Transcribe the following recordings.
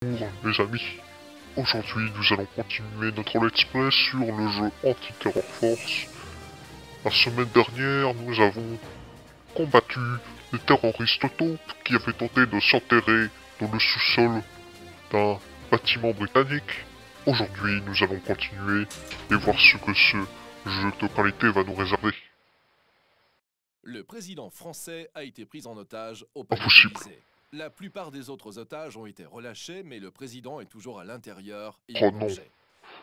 Bonjour mes amis, aujourd'hui nous allons continuer notre let's play sur le jeu Anti-Terror Force. La semaine dernière nous avons combattu les terroristes taupes qui avaient tenté de s'enterrer dans le sous-sol d'un bâtiment britannique. Aujourd'hui nous allons continuer et voir ce que ce jeu de qualité va nous réserver. Le président français a été pris en otage au palais Impossible. d'Élysée. La plupart des autres otages ont été relâchés, mais le président est toujours à l'intérieur et Oh en non. danger.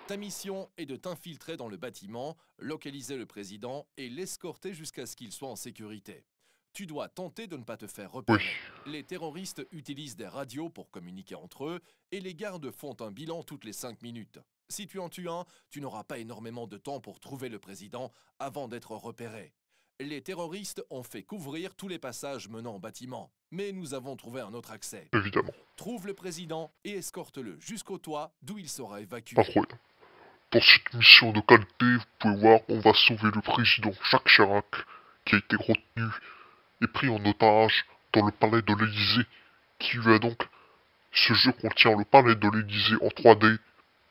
Ta mission est de t'infiltrer dans le bâtiment, localiser le président et l'escorter jusqu'à ce qu'il soit en sécurité. Tu dois tenter de ne pas te faire repérer. Oui. Les terroristes utilisent des radios pour communiquer entre eux et les gardes font un bilan toutes les 5 minutes. Si tu en tues un, tu n'auras pas énormément de temps pour trouver le président avant d'être repéré. Les terroristes ont fait couvrir tous les passages menant au bâtiment, mais nous avons trouvé un autre accès. Évidemment. Trouve le président et escorte-le jusqu'au toit d'où il sera évacué. Incroyable. Pour cette mission de qualité, vous pouvez voir qu'on va sauver le président Jacques Chirac, qui a été retenu et pris en otage dans le palais de l'Élysée, qui lui a donc... Ce jeu contient le palais de l'Élysée en 3D,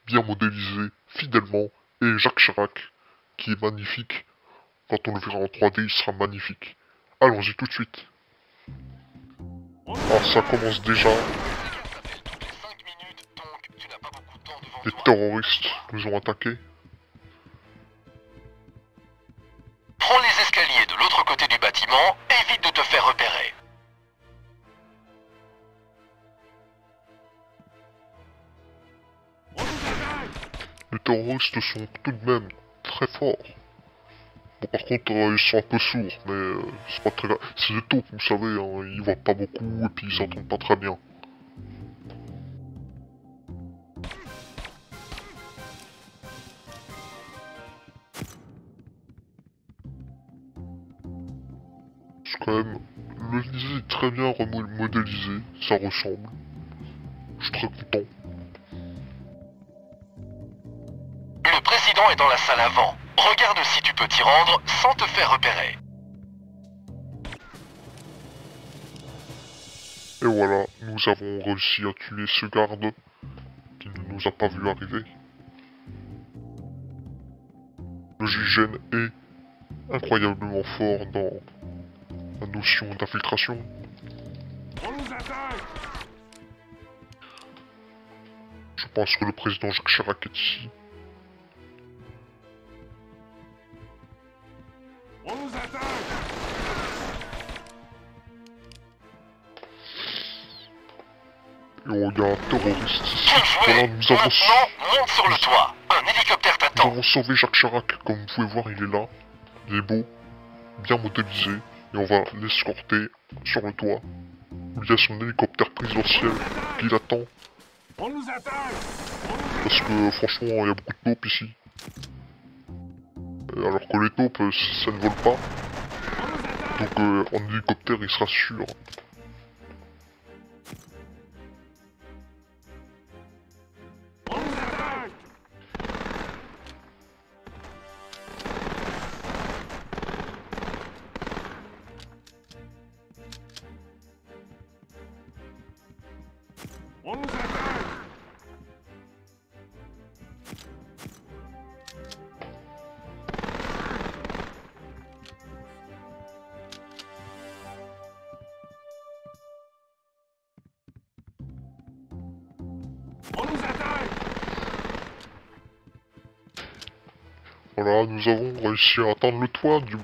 bien modélisé, fidèlement, et Jacques Chirac, qui est magnifique. Quand on le verra en 3D, il sera magnifique. Allons-y tout de suite. Alors ça commence déjà. Les terroristes nous ont attaqués. Prends les escaliers de l'autre côté du bâtiment, évite de te faire repérer. Les terroristes sont tout de même très forts. Bon, par contre, ils sont un peu sourds, mais c'est pas très grave. C'est des taupes, vous savez, hein, ils voient pas beaucoup et puis ils s'entendent pas très bien. C'est quand même... L'Élysée est très bien remodélisé, ça ressemble. Je suis très content. Le président est dans la salle avant. Regarde si tu peux t'y rendre sans te faire repérer. Et voilà, nous avons réussi à tuer ce garde qui ne nous a pas vu arriver. Le GIGN est incroyablement fort dans la notion d'infiltration. Je pense que le président Jacques Chirac est ici. Et oh, il y a un terroriste ici. Voilà, nous avons... Maintenant, monte sur le toit. Un hélicoptère Nous t'attend. avons sauvé Jacques Chirac, comme vous pouvez voir, il est là. Il est beau, bien modélisé, et on va l'escorter sur le toit. Il y a son hélicoptère présidentiel qui l'attend. Parce que franchement, il y a beaucoup de taupes ici. Alors que les taupes, ça ne vole pas. Donc en hélicoptère, il sera sûr. Voilà, nous avons réussi à atteindre le toit du...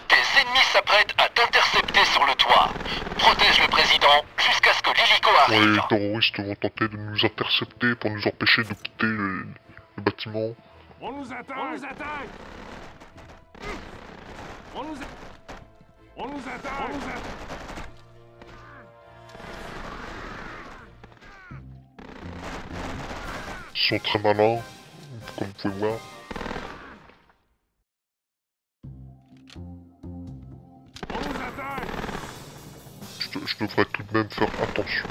Tes ennemis s'apprêtent à t'intercepter sur le toit. Protège le président jusqu'à ce que l'hélico Ouais, arrive. les terroristes vont tenter de nous intercepter pour nous empêcher de quitter le bâtiment. On nous attaque! On nous attaque! On nous attaque! On nous attaque! Ils sont très malins, comme vous pouvez voir. On nous attaque! Je devrais tout de même faire attention.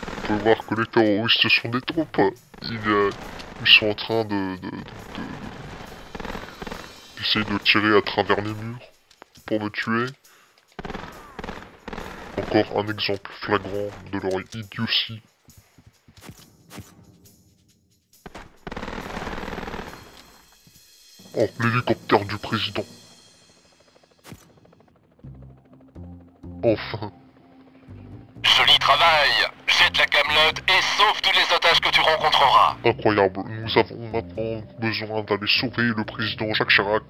Vous pouvez voir que les terroristes sont des troupes. Ils sont en train d'essayer de tirer à travers les murs pour me tuer. Donc encore un exemple flagrant de leur idiotie. Oh, l'hélicoptère du président. Enfin. Joli travail. Jette la camelote et sauve tous les otages que tu rencontreras. Incroyable, nous avons maintenant besoin d'aller sauver le président Jacques Chirac.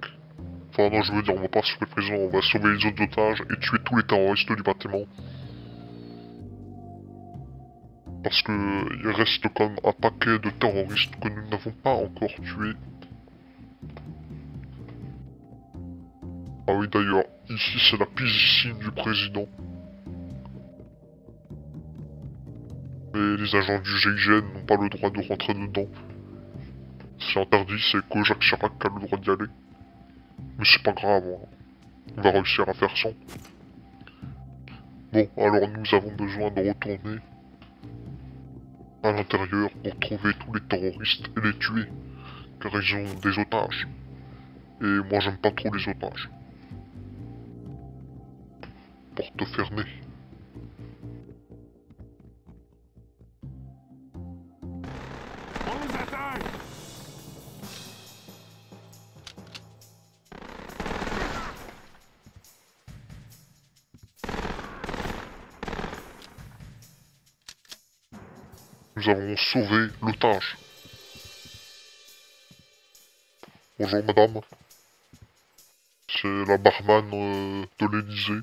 Enfin non, je veux dire, on va pas sauver le président, on va sauver les autres otages et tuer tous les terroristes du bâtiment. Parce que il reste quand même un paquet de terroristes que nous n'avons pas encore tués. Ah oui d'ailleurs, ici c'est la piscine du président. Mais les agents du GIGN n'ont pas le droit de rentrer dedans. C'est interdit, c'est que Jacques Chirac a le droit d'y aller. Mais c'est pas grave, hein. On va réussir à faire sans. Bon, alors nous avons besoin de retourner à l'intérieur pour trouver tous les terroristes et les tuer. Car ils ont des otages. Et moi j'aime pas trop les otages. Porte fermée. On nous attaque! Nous avons sauvé l'otage. Bonjour madame. C'est la barman de l'Elysée.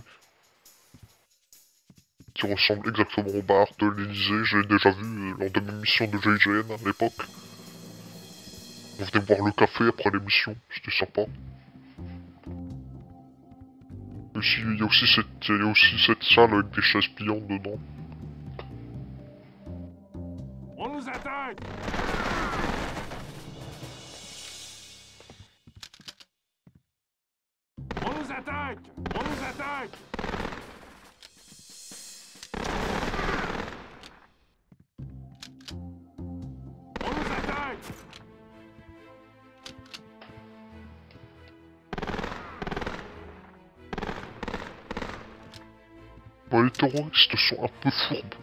Qui ressemble exactement au bar de l'Elysée. Je l'ai déjà vu lors de mes missions de GIGN à l'époque. On venait boire le café après l'émission, c'était sympa. Aussi, il y a aussi cette salle avec des chaises pliantes dedans. On nous attaque! On nous attaque! On nous attaque! On nous attaque! Bon, les terroristes sont un peu fourbes.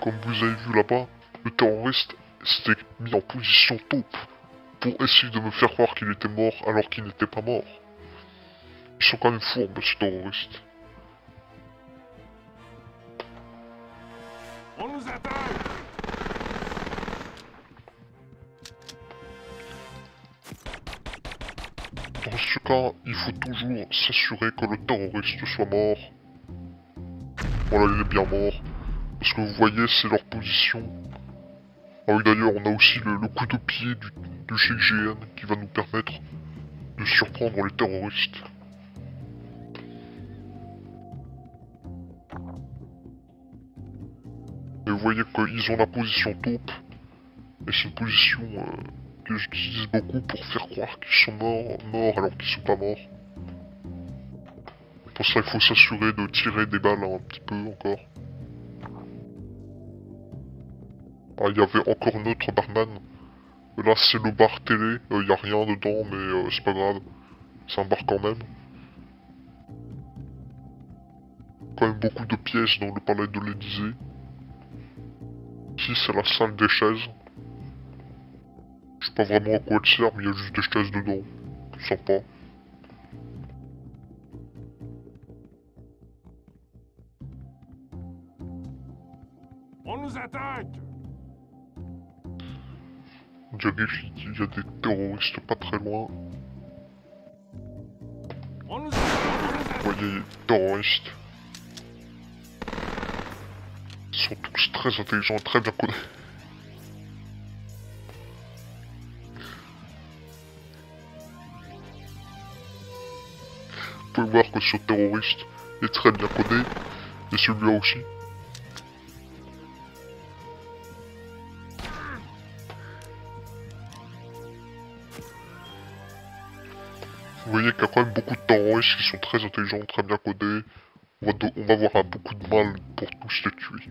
Comme vous avez vu là-bas, le terroriste s'était mis en position taupe pour essayer de me faire croire qu'il était mort alors qu'il n'était pas mort. Ils sont quand même fourbes, ces terroristes. On nous attaque! Dans ce cas, il faut toujours s'assurer que le terroriste soit mort. Voilà, il est bien mort. Parce que vous voyez, c'est leur position. Ah oui, d'ailleurs, on a aussi le coup de pied du GIGN qui va nous permettre de surprendre les terroristes. Et vous voyez qu'ils ont la position taupe. Et c'est une position que j'utilise beaucoup pour faire croire qu'ils sont morts alors qu'ils sont pas morts. Pour ça, il faut s'assurer de tirer des balles un petit peu encore. Ah, il y avait encore une autre barman. Là, c'est le bar télé. Il y a rien dedans, mais c'est pas grave. C'est un bar quand même. Quand même beaucoup de pièces dans le palais de l'Elysée. Ici, c'est la salle des chaises. Je sais pas vraiment à quoi elle sert, mais il y a juste des chaises dedans. Sympa. On nous attaque! On dirait qu'il y a des terroristes pas très loin. On nous attaque! Vous voyez, les terroristes. Ils sont tous très intelligents, très bien connus. Vous pouvez voir que ce terroriste est très bien codé, et celui-là aussi. Vous voyez qu'il y a quand même beaucoup de terroristes qui sont très intelligents, très bien codés. On va avoir beaucoup de mal pour tous les tuer.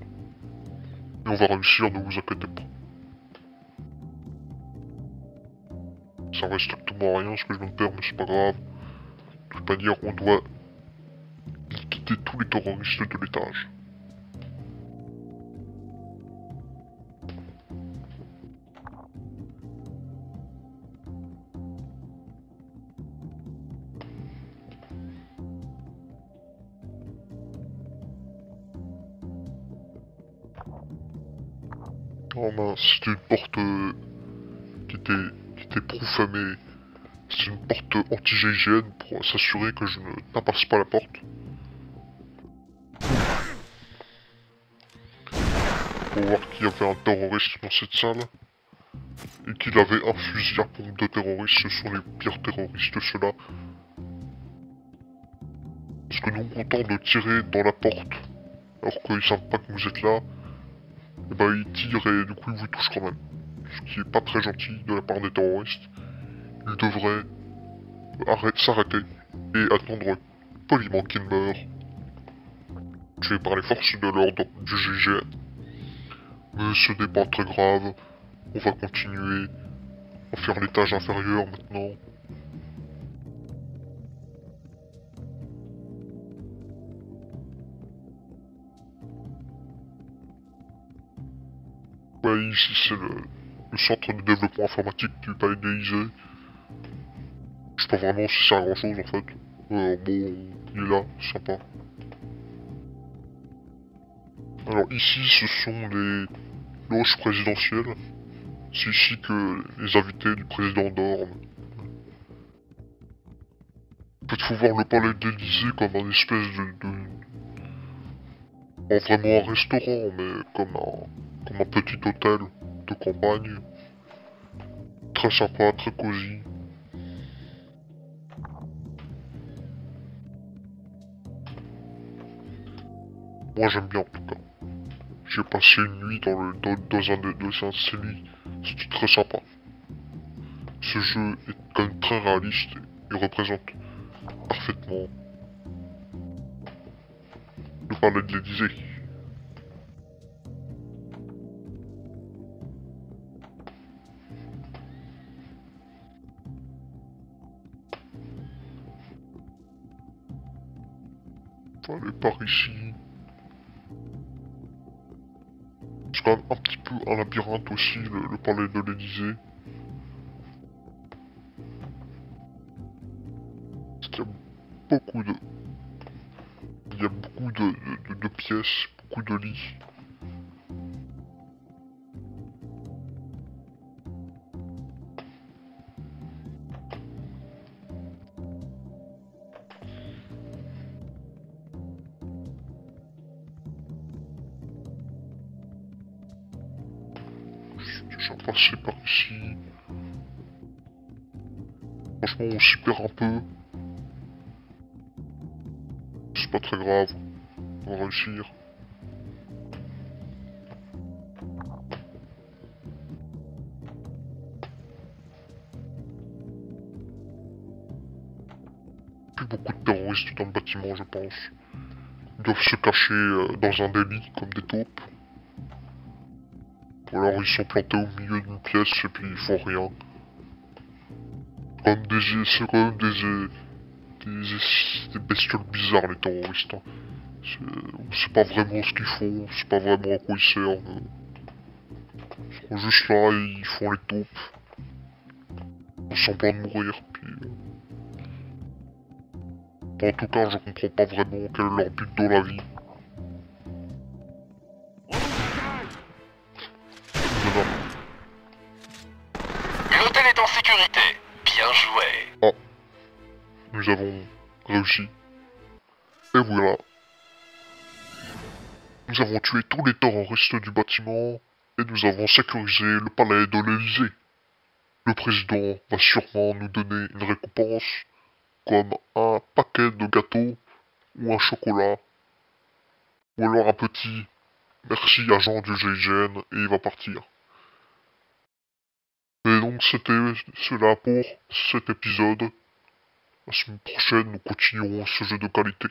Et on va réussir, ne vous inquiétez pas. Ça reste strictement rien ce que je viens de faire, mais c'est pas grave. De toute manière, on doit liquider tous les terroristes de l'étage. Oh mince, c'était une porte qui était profamée. C'est une porte anti-GIGN pour s'assurer que je ne tapasse pas la porte. Pour voir qu'il y avait un terroriste dans cette salle. Et qu'il avait un fusil à pompe de terroristes. Ce sont les pires terroristes, ceux-là. Parce que non content de tirer dans la porte, alors qu'ils savent pas que vous êtes là, et bah ils tirent et du coup ils vous touchent quand même. Ce qui est pas très gentil de la part des terroristes. Ils devraient s'arrêter et attendre poliment qu'ils meurent, tués par les forces de l'ordre du GIGN. Mais ce n'est pas très grave, on va continuer à faire l'étage inférieur maintenant. Ouais, ici c'est le centre de développement informatique du palais de l'Élysée. Je sais pas vraiment si c'est un grand chose en fait. Bon, il est là, sympa. Alors ici ce sont les loges présidentielles. C'est ici que les invités du président dorment. En fait, faut voir le palais de l'Élysée comme un espèce pas vraiment un restaurant, mais comme un petit hôtel de campagne. Très sympa, très cosy. Moi j'aime bien en tout cas. J'ai passé une nuit dans un de ces lits. C'était très sympa. Ce jeu est quand même très réaliste et représente parfaitement le palais de l'Élysée. On va aller par ici. C'est quand même un petit peu un labyrinthe aussi, le palais de l'Élysée. Il y a beaucoup de... Il y a beaucoup de pièces, beaucoup de lits. Je suis déjà passé par ici. Franchement, on s'y perd un peu. C'est pas très grave. On va réussir. Plus beaucoup de terroristes dans le bâtiment, je pense. Ils doivent se cacher dans un des lits, comme des taupes. Ou alors ils sont plantés au milieu d'une pièce et puis ils font rien. C'est quand même des bestioles bizarres, les terroristes. Hein. On sait pas vraiment ce qu'ils font, on sait pas vraiment à quoi ils servent. Ils sont juste là et ils font les taupes. Ils ont semblant de mourir, puis... En tout cas, je comprends pas vraiment quel est leur but dans la vie. L'hôtel est en sécurité. Bien joué. Ah, nous avons réussi. Et voilà. Nous avons tué tous les terroristes du bâtiment et nous avons sécurisé le palais de l'Élysée. Le président va sûrement nous donner une récompense comme un paquet de gâteaux ou un chocolat ou alors un petit merci agent du GIGN et il va partir. Et donc c'était cela pour cet épisode. La semaine prochaine nous continuerons ce jeu de qualité.